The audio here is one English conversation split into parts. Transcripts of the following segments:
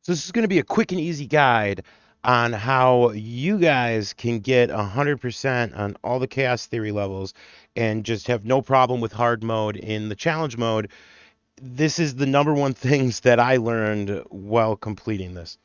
So this is going to be a quick and easy guide on how you guys can get 100% on all the chaos theory levels and just have no problem with hard mode in the challenge mode. This is the number one things that I learned while completing this.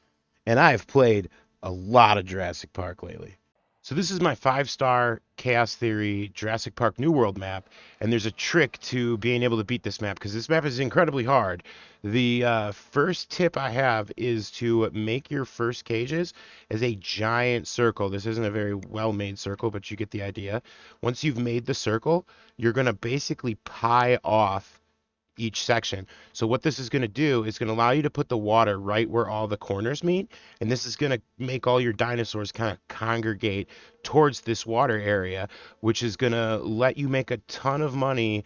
And I have played a lot of Jurassic Park lately. So this is my 5-star Chaos Theory Jurassic Park New World map, and there's a trick to being able to beat this map because this map is incredibly hard. The first tip I have is to make your first cages as a giant circle. This isn't a very well-made circle, but you get the idea. Once you've made the circle, you're going to basically pie off each section. So what this is going to do is going to allow you to put the water right where all the corners meet, and this is going to make all your dinosaurs kind of congregate towards this water area, which is going to let you make a ton of money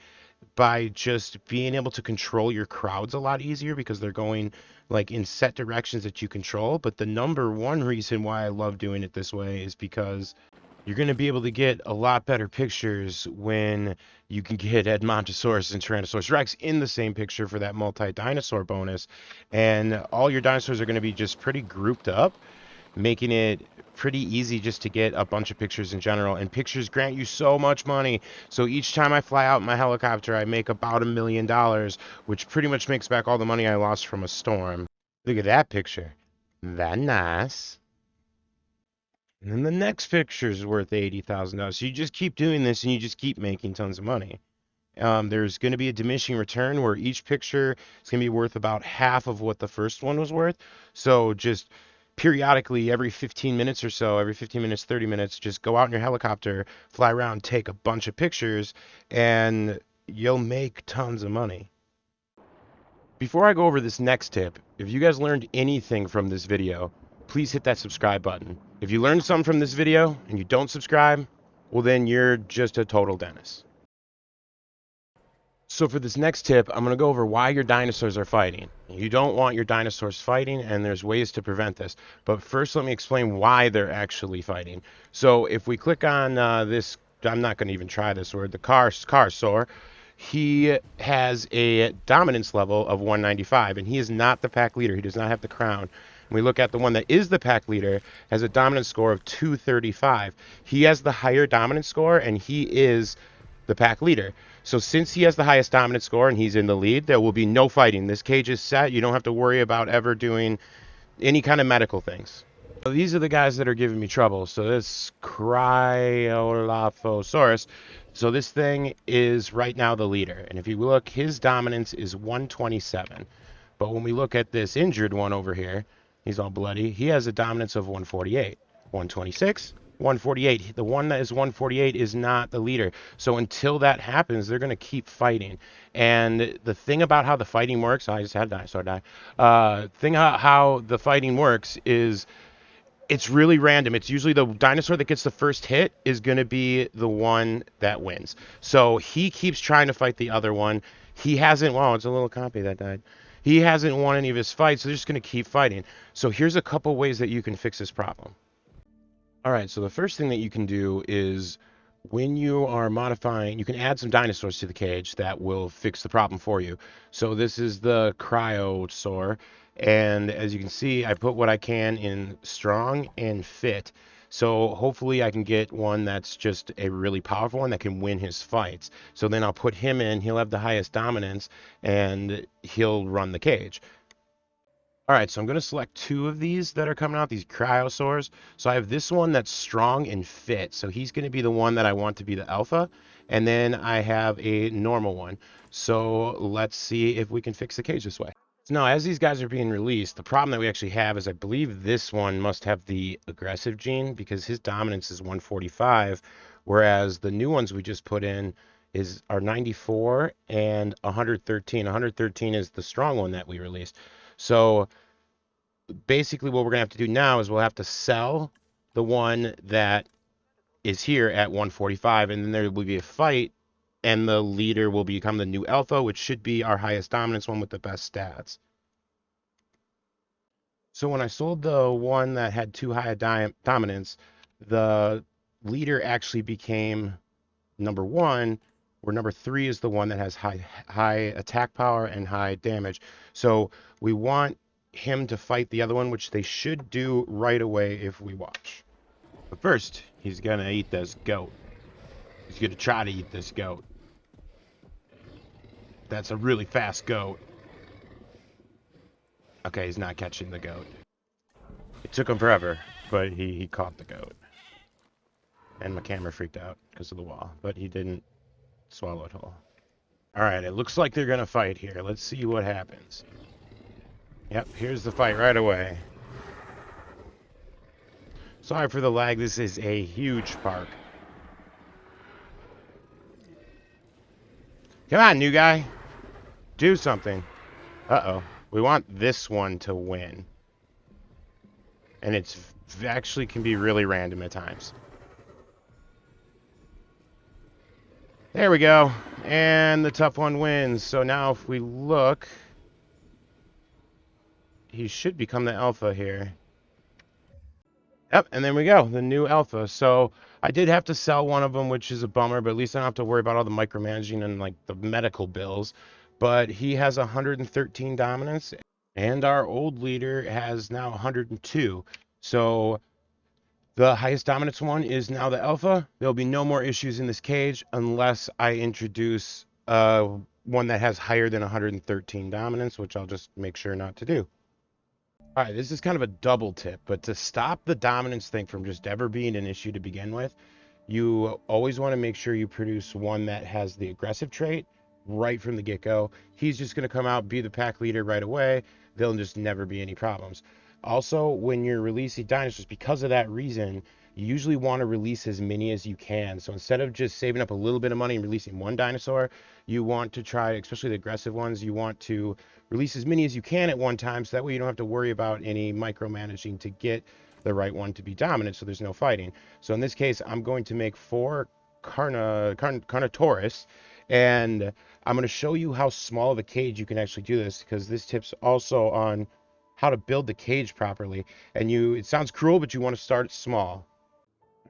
by just being able to control your crowds a lot easier because they're going like in set directions that you control. But the number one reason why I love doing it this way is because you're going to be able to get a lot better pictures when you can get Edmontosaurus and Tyrannosaurus Rex in the same picture for that multi-dinosaur bonus. And all your dinosaurs are going to be just pretty grouped up, making it pretty easy just to get a bunch of pictures in general. And pictures grant you so much money. So each time I fly out in my helicopter, I make about $1 million, which pretty much makes back all the money I lost from a storm. Look at that picture. That nice. And then the next picture is worth $80,000. So you just keep doing this and you just keep making tons of money. There's going to be a diminishing return where each picture is going to be worth about half of what the first one was worth. So just periodically, every 15 minutes or so, every 15 minutes, 30 minutes, just go out in your helicopter, fly around, take a bunch of pictures, and you'll make tons of money. Before I go over this next tip, if you guys learned anything from this video, please hit that subscribe button. If you learned something from this video and you don't subscribe, well then you're just a total Dennis. So for this next tip, I'm going to go over why your dinosaurs are fighting. You don't want your dinosaurs fighting, and there's ways to prevent this. But first, let me explain why they're actually fighting. So if we click on this, I'm not going to even try this word, the Carsaur, he has a dominance level of 195, and he is not the pack leader. He does not have the crown. When we look at the one that is the pack leader, has a dominance score of 235. He has the higher dominance score, and he is the pack leader. So since he has the highest dominance score and he's in the lead, there will be no fighting. This cage is set. You don't have to worry about ever doing any kind of medical things. So these are the guys that are giving me trouble. So this Cryolophosaurus. So this thing is right now the leader. And if you look, his dominance is 127. But when we look at this injured one over here, he's all bloody. He has a dominance of 148, 126, 148. The one that is 148 is not the leader. So until that happens, they're going to keep fighting. And the thing about how the fighting works, I just had a dinosaur die. Thing how the fighting works is it's really random. It's usually the dinosaur that gets the first hit is going to be the one that wins. So he keeps trying to fight the other one. He hasn't, wow, it's a little copy that died. He hasn't won any of his fights, so they're just going to keep fighting. So here's a couple ways that you can fix this problem. All right, so the first thing that you can do is when you are modifying, you can add some dinosaurs to the cage that will fix the problem for you. So this is the Cryosaur, and as you can see, I put what I can in strong and fit. So hopefully I can get one that's just a really powerful one that can win his fights. So then I'll put him in, he'll have the highest dominance, and he'll run the cage. All right, so I'm going to select two of these that are coming out, these cryosaurs. So I have this one that's strong and fit. So he's going to be the one that I want to be the alpha. And then I have a normal one. So let's see if we can fix the cage this way. So now, as these guys are being released, the problem that we actually have is I believe this one must have the aggressive gene because his dominance is 145, whereas the new ones we just put in are 94 and 113. 113 is the strong one that we released. So basically what we're going to have to do now is we'll have to sell the one that is here at 145, and then there will be a fight, and the leader will become the new alpha, which should be our highest dominance one with the best stats. So when I sold the one that had too high a dominance, the leader actually became number one, where number three is the one that has high attack power and high damage. So we want him to fight the other one, which they should do right away if we watch. But first, he's gonna eat this goat. He's gonna try to eat this goat. That's a really fast goat. Okay, he's not catching the goat. It took him forever, but he caught the goat. And my camera freaked out because of the wall, but he didn't swallow it whole. Alright, it looks like they're gonna fight here. Let's see what happens. Yep, here's the fight right away. Sorry for the lag, this is a huge park. Come on, new guy. Do something. Uh-oh. We want this one to win. And it's actually can be really random at times. There we go. And the tough one wins. So now if we look, he should become the alpha here. Yep, and there we go, the new alpha. So I did have to sell one of them, which is a bummer, but at least I don't have to worry about all the micromanaging and like the medical bills. But he has 113 dominance, and our old leader has now 102. So the highest dominance one is now the alpha. There'll be no more issues in this cage unless I introduce one that has higher than 113 dominance, which I'll just make sure not to do. All right, this is kind of a double tip, but to stop the dominance thing from just ever being an issue to begin with, you always want to make sure you produce one that has the aggressive trait right from the get-go. He's just going to come out, be the pack leader right away. There'll just never be any problems. Also, when you're releasing dinosaurs, because of that reason, you usually want to release as many as you can. So instead of just saving up a little bit of money and releasing one dinosaur, you want to try, especially the aggressive ones, you want to release as many as you can at one time, so that way you don't have to worry about any micromanaging to get the right one to be dominant, so there's no fighting. So in this case, I'm going to make 4 Carnotaurus, and I'm going to show you how small of a cage you can actually do this, because this tip's also on how to build the cage properly. And it sounds cruel, but you want to start small.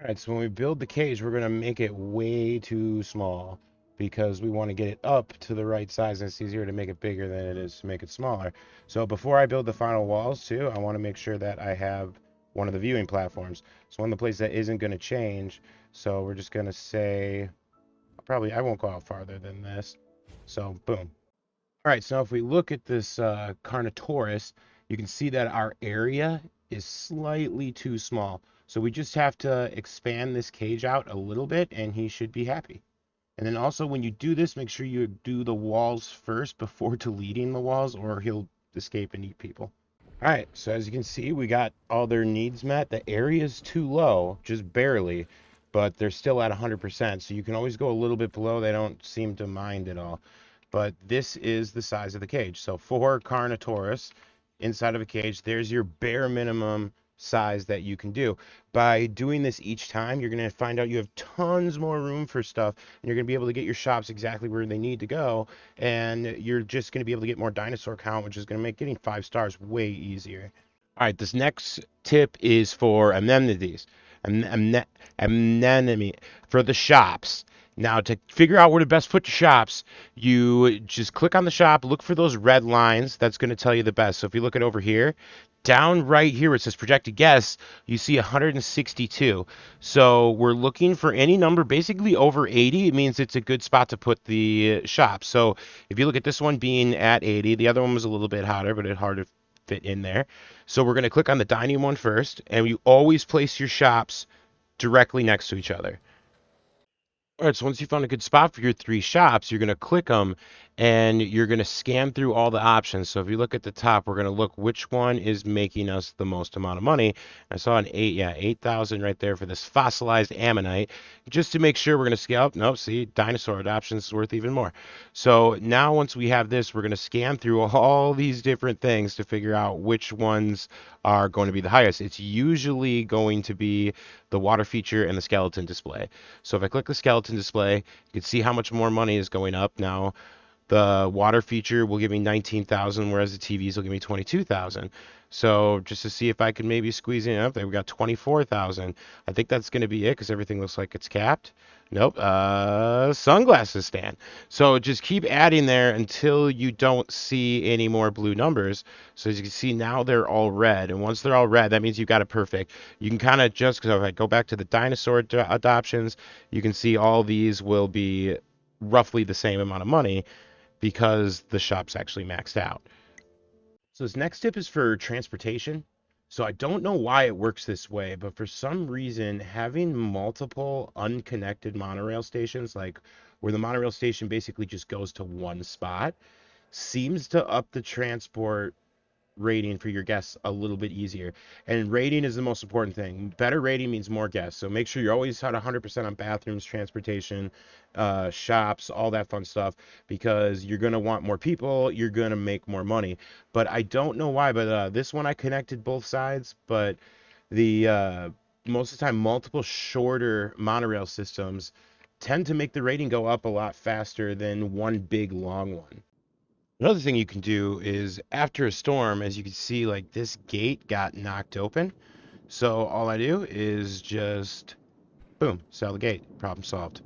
All right, so when we build the cage, we're going to make it way too small because we want to get it up to the right size, and it's easier to make it bigger than it is to make it smaller. So before I build the final walls too, I want to make sure that I have one of the viewing platforms. So one of the places that isn't going to change. So we're just going to say, I won't go out farther than this. So boom. All right, so if we look at this Carnotaurus, you can see that our area is slightly too small. So we just have to expand this cage out a little bit and he should be happy. And then also when you do this, make sure you do the walls first before deleting the walls, or he'll escape and eat people. All right, so as you can see, we got all their needs met. The area is too low, just barely, but they're still at 100%. So you can always go a little bit below. They don't seem to mind at all. But this is the size of the cage. So 4 Carnotaurus inside of a cage, there's your bare minimum size that you can do. By doing this each time, you're going to find out you have tons more room for stuff, and you're going to be able to get your shops exactly where they need to go, and you're just going to be able to get more dinosaur count, which is going to make getting 5 stars way easier. All right, this next tip is for amenities. Anemone for the shops. Now, to figure out where to best put your shops, you just click on the shop, look for those red lines. That's going to tell you the best. So if you look at over here, down right here where it says projected guests, you see 162. So we're looking for any number basically over 80. It means it's a good spot to put the shop. So if you look at this one being at 80, the other one was a little bit hotter, but it's hard to fit in there. So we're going to click on the dining one first, and you always place your shops directly next to each other. All right, so once you found a good spot for your 3 shops, you're going to click them and you're going to scan through all the options. So if you look at the top, we're going to look which one is making us the most amount of money. I saw an 8,000 right there for this fossilized ammonite. Just to make sure, we're going to scale up. Nope, see, dinosaur adoptions is worth even more. So now once we have this, we're going to scan through all these different things to figure out which ones are going to be the highest. It's usually going to be the water feature and the skeleton display. So if I click the skeleton display, you can see how much more money is going up. Now, The water feature will give me 19,000, whereas the TVs will give me 22,000. So just to see if I can maybe squeeze in up there, we got 24,000. I think that's going to be it because everything looks like it's capped. Nope. Sunglasses stand. So just keep adding there until you don't see any more blue numbers. So as you can see now they're all red, and once they're all red, that means you've got it perfect. You can kind of just, because if I go back to the dinosaur adoptions, you can see all these will be roughly the same amount of money because the shop's actually maxed out. So this next tip is for transportation. So I don't know why it works this way, but for some reason, having multiple unconnected monorail stations, like where the monorail station basically just goes to one spot, seems to up the transport rating for your guests a little bit easier. And rating is the most important thing. Better rating means more guests. So make sure you're always at 100% on bathrooms, transportation, shops, all that fun stuff, because you're going to want more people. You're going to make more money. But I don't know why, but this one I connected both sides, but the most of the time, multiple shorter monorail systems tend to make the rating go up a lot faster than one big long one. Another thing you can do is after a storm, as you can see, like this gate got knocked open. So all I do is just boom, sell the gate. Problem solved.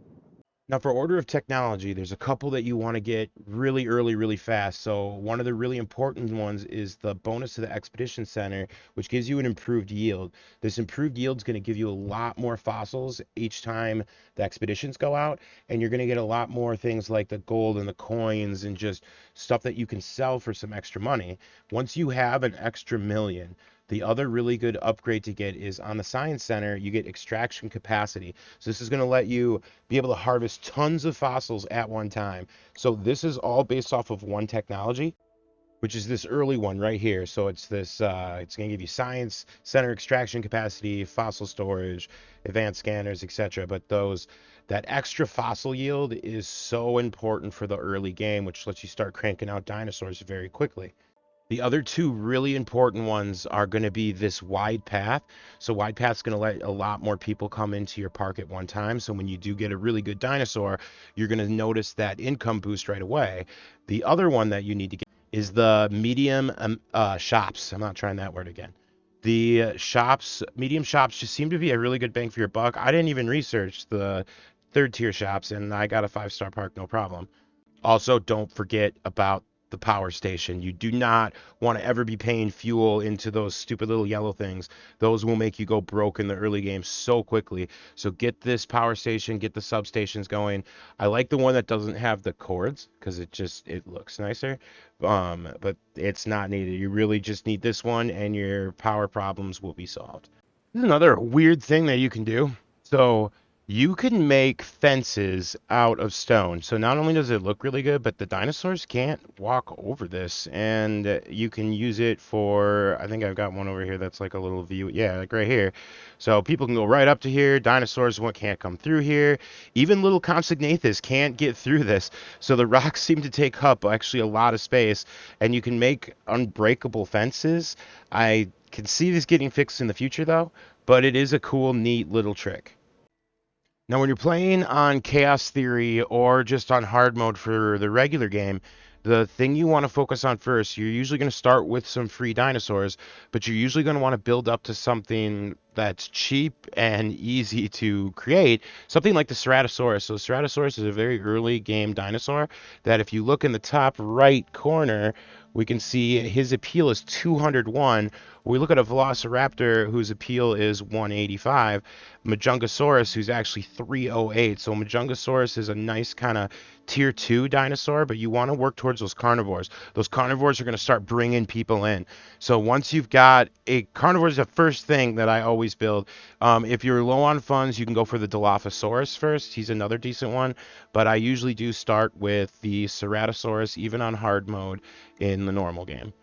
Now, for order of technology, there's a couple that you want to get really early, really fast. So, one of the really important ones is the bonus to the Expedition Center, which gives you an improved yield. This improved yield is going to give you a lot more fossils each time the expeditions go out, and you're going to get a lot more things like the gold and the coins and just stuff that you can sell for some extra money. Once you have an extra million, the other really good upgrade to get is on the Science Center, you get extraction capacity. So, this is going to let you be able to harvest tons of fossils at one time. So this is all based off of one technology, which is this early one right here. So it's this, it's going to give you science center extraction capacity, fossil storage, advanced scanners, etc. But that extra fossil yield is so important for the early game, which lets you start cranking out dinosaurs very quickly. The other two really important ones are going to be this wide path. So wide path's going to let a lot more people come into your park at one time. So when you do get a really good dinosaur, you're going to notice that income boost right away. The other one that you need to get is the medium shops. I'm not trying that word again. The shops, medium shops just seem to be a really good bang for your buck. I didn't even research the third tier shops and I got a 5-star park, no problem. Also, don't forget about the power station. You do not want to ever be paying fuel into those stupid little yellow things. Those will make you go broke in the early game so quickly. So get this power station, get the substations going. I like the one that doesn't have the cords because it looks nicer. But it's not needed. You really just need this one and your power problems will be solved. This is another weird thing that you can do. So you can make fences out of stone. So not only does it look really good, but the dinosaurs can't walk over this. And you can use it for, I think I've got one over here that's like a little view. Yeah, like right here. So people can go right up to here. Dinosaurs can't come through here. Even little Compsognathus can't get through this. So the rocks seem to take up actually a lot of space. And you can make unbreakable fences. I can see this getting fixed in the future though, but it is a cool, neat little trick. Now, when you're playing on Chaos Theory or just on hard mode for the regular game, the thing you want to focus on first, you're usually going to start with some free dinosaurs, but you're usually going to want to build up to something that's cheap and easy to create, something like the Ceratosaurus. So, the Ceratosaurus is a very early game dinosaur that, if you look in the top right corner, we can see his appeal is 201. We look at a Velociraptor whose appeal is 185. Majungasaurus, who's actually 308. So Majungasaurus is a nice kind of tier 2 dinosaur, but you want to work towards those carnivores. Those carnivores are going to start bringing people in. So once you've got a carnivore is the first thing that I always build. If you're low on funds, you can go for the Dilophosaurus first. He's another decent one, but I usually do start with the Ceratosaurus, even on hard mode in the normal game.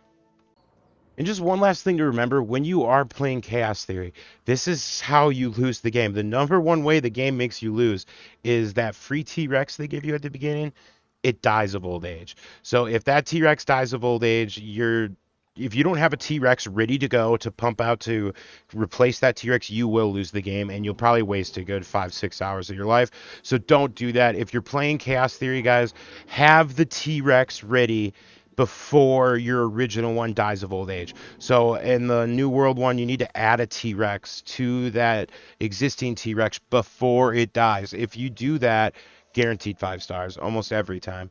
And just one last thing to remember when you are playing Chaos Theory, this is how you lose the game. The number one way the game makes you lose is that free T Rex they give you at the beginning. It dies of old age. So if that T Rex dies of old age, you're if you don't have a T-Rex ready to go to pump out to replace that T-Rex, you will lose the game and you'll probably waste a good 5, 6 hours of your life. So don't do that. If you're playing Chaos Theory, guys, have the T-Rex ready before your original one dies of old age. So in the New World one, you need to add a T-Rex to that existing T-Rex before it dies. If you do that, guaranteed 5 stars almost every time.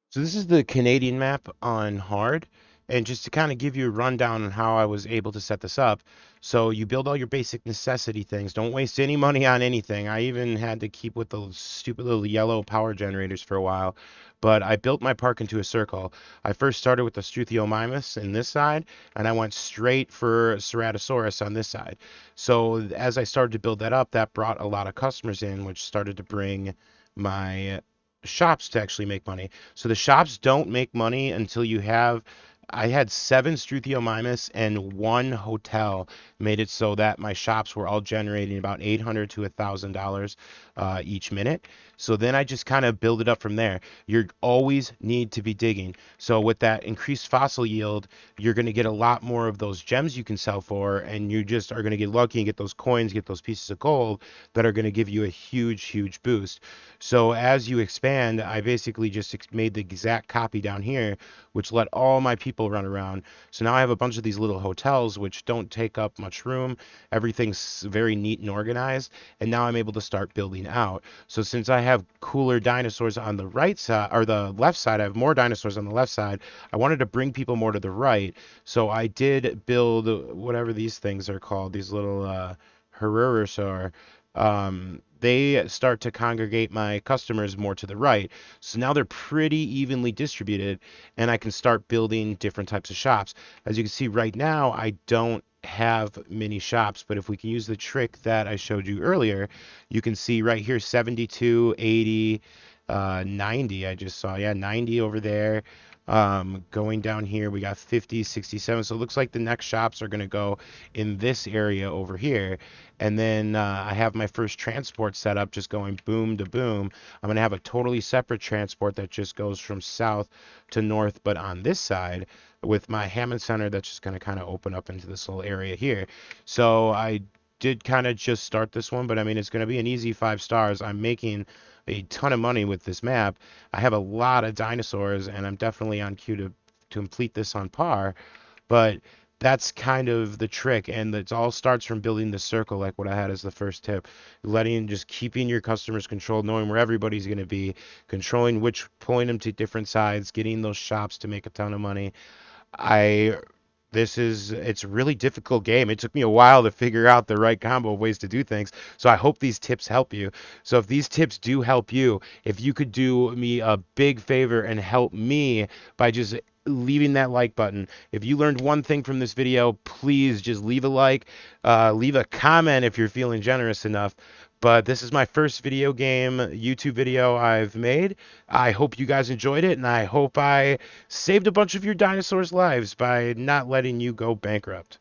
So this is the Canadian map on hard, and just to kind of give you a rundown on how I was able to set this up. So you build all your basic necessity things. Don't waste any money on anything. I even had to keep with those stupid little yellow power generators for a while, but I built my park into a circle. I first started with the Struthiomimus in this side, and I went straight for Ceratosaurus on this side. So as I started to build that up, that brought a lot of customers in, which started to bring my shops to actually make money. So the shops don't make money until you have. I had 7 Struthiomimus and 1 hotel made it so that my shops were all generating about $800 to $1,000 each minute. So then I just kind of build it up from there. You always need to be digging. So with that increased fossil yield, you're going to get a lot more of those gems you can sell for, and you just are going to get lucky and get those coins, get those pieces of gold that are going to give you a huge, huge boost. So as you expand, I basically just made the exact copy down here, which let all my people run around. So now I have a bunch of these little hotels, which don't take up much room. Everything's very neat and organized. And now I'm able to start building out. So since I have cooler dinosaurs on the right side, or the left side, I have more dinosaurs on the left side. I wanted to bring people more to the right. So I did build whatever these things are called, these little Herurosaur. They start to congregate my customers more to the right. So now they're pretty evenly distributed, and I can start building different types of shops. As you can see right now, I don't have many shops, but if we can use the trick that I showed you earlier, you can see right here 72, 80, 90. I just saw, yeah, 90 over there. Going down here, we got 50, 67. So it looks like the next shops are going to go in this area over here. And then I have my first transport set up, just going boom to boom. I'm going to have a totally separate transport that just goes from south to north, but on this side with my Hammond Center that's just going to kind of open up into this little area here. So I did kind of just start this one, but I mean, it's going to be an easy 5 stars. I'm making a ton of money with this map. I have a lot of dinosaurs, and I'm definitely on cue to complete this on par. But that's kind of the trick, and it all starts from building the circle, like what I had as the first tip. Letting just keeping your customers controlled, knowing where everybody's going to be, controlling which pulling them to different sides, getting those shops to make a ton of money. I it's a really difficult game. It took me a while to figure out the right combo of ways to do things. So I hope these tips help you. So if these tips do help you, if you could do me a big favor and help me by just leaving that like button. If you learned one thing from this video, please just leave a like, leave a comment if you're feeling generous enough. But this is my first video game YouTube video I've made. I hope you guys enjoyed it, and I hope I saved a bunch of your dinosaurs' lives by not letting you go bankrupt.